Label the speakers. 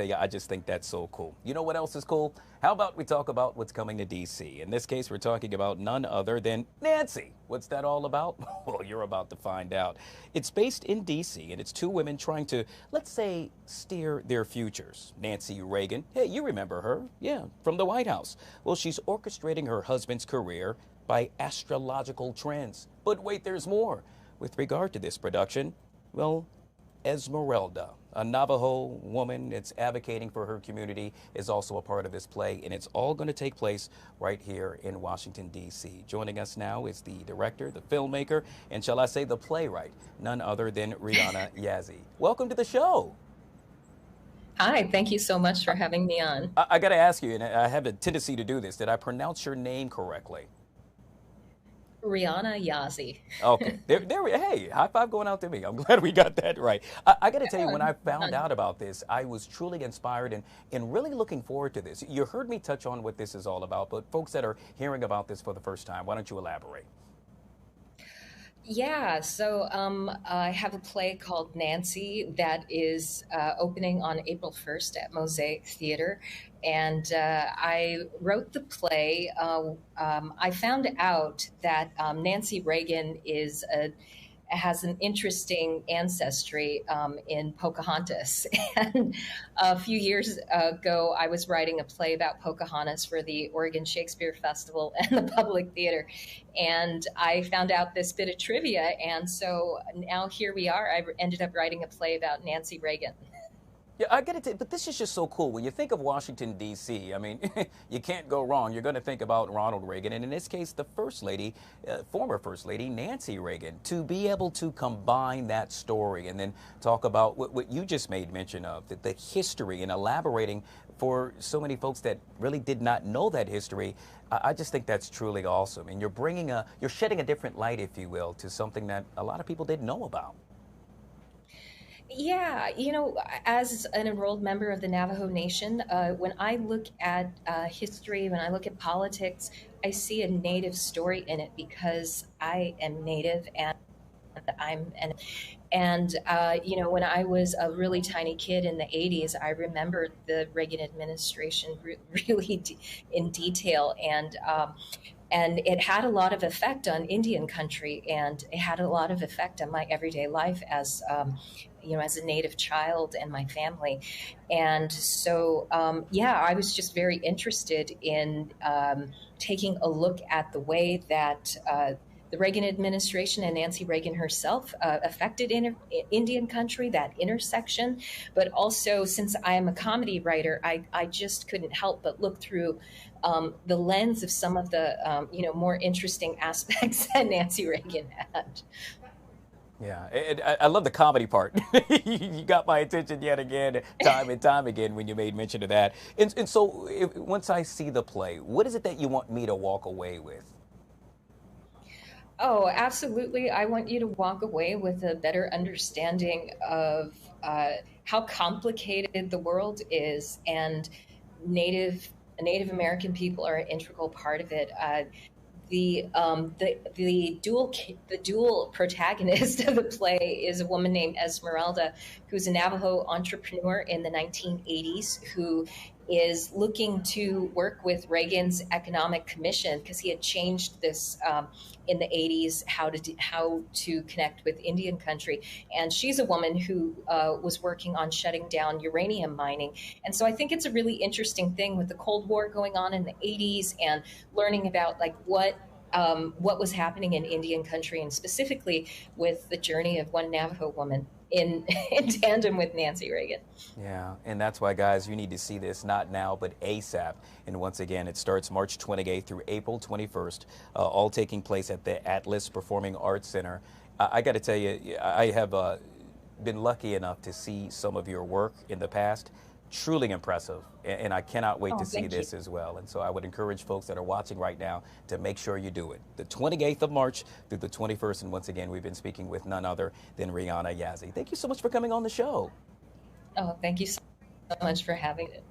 Speaker 1: I just think that's so cool. You know what else is cool? How about we talk about what's coming to DC? In this case, we're talking about none other than Nancy. What's that all about? Well, you're about to find out. It's based in DC, and it's two women trying to, let's say, steer their futures. Nancy Reagan, hey, you remember her? Yeah, from the White House. Well, she's orchestrating her husband's career by astrological trends. But wait, there's more. With regard to this production, well, Esmeralda, a Navajo woman that's advocating for her community, is also a part of this play, and it's all going to take place right here in Washington, D.C. Joining us now is the director, the filmmaker, and shall I say the playwright, none other than Rhiana Yazzie. Welcome to the show.
Speaker 2: Hi, thank you so much for having me on.
Speaker 1: I got to ask you, and I have a tendency to do this, did I pronounce your name correctly?
Speaker 2: Rhiana Yazzie.
Speaker 1: Okay, hey, high five going out to me. I'm glad we got that right. I got to tell you, when I found out about this, I was truly inspired and really looking forward to this. You heard me touch on what this is all about, but folks that are hearing about this for the first time, why don't you elaborate?
Speaker 2: Yeah, so I have a play called Nancy that is opening on April 1st at Mosaic Theater. And I wrote the play. I found out that Nancy Reagan has an interesting ancestry in Pocahontas. And a few years ago, I was writing a play about Pocahontas for the Oregon Shakespeare Festival and the Public Theater. And I found out this bit of trivia. And so now here we are. I ended up writing a play about Nancy Reagan.
Speaker 1: Yeah, I get it, but this is just so cool. When you think of Washington, D.C., I mean, you can't go wrong. You're going to think about Ronald Reagan, and in this case, the First Lady, former First Lady, Nancy Reagan, to be able to combine that story and then talk about what you just made mention of, the history, and elaborating for so many folks that really did not know that history. I just think that's truly awesome. And you're shedding a different light, if you will, to something that a lot of people didn't know about.
Speaker 2: Yeah, as an enrolled member of the Navajo Nation, when I look at history, when I look at politics, I see a Native story in it because I am Native and when I was a really tiny kid in the 80s, I remember the Reagan administration really in detail, and it had a lot of effect on Indian country, and it had a lot of effect on my everyday life as a Native child and my family. And so, yeah, I was just very interested in taking a look at the way that the Reagan administration and Nancy Reagan herself affected Indian country, that intersection. But also, since I am a comedy writer, I just couldn't help but look through the lens of some of the more interesting aspects that Nancy Reagan had.
Speaker 1: Yeah, I love the comedy part. You got my attention yet again, time and time again, when you made mention of that. And so, once I see the play, what is it that you want me to walk away with?
Speaker 2: Oh, absolutely. I want you to walk away with a better understanding of how complicated the world is, and Native Native American people are an integral part of it. The dual protagonist of the play is a woman named Esmeralda, who's a Navajo entrepreneur in the 1980s who is looking to work with Reagan's Economic Commission because he had changed this in the 80s how to connect with Indian country. And she's a woman who was working on shutting down uranium mining. And so I think it's a really interesting thing with the Cold War going on in the 80s and learning about like what was happening in Indian country, and specifically with the journey of one Navajo woman in in tandem with Nancy Reagan.
Speaker 1: Yeah, and that's why, guys, you need to see this not now, but ASAP. And once again, it starts March 28th through April 21st, all taking place at the Atlas Performing Arts Center. I got to tell you, I have been lucky enough to see some of your work in the past. Truly impressive, and I cannot wait
Speaker 2: Oh,
Speaker 1: to see
Speaker 2: thank you.
Speaker 1: this as well. And so I would encourage folks that are watching right now to make sure you do it. The 28th of March through the 21st, and once again, we've been speaking with none other than Rhiana Yazzie. Thank you so much for coming on the show.
Speaker 2: Oh, thank you so much for having it.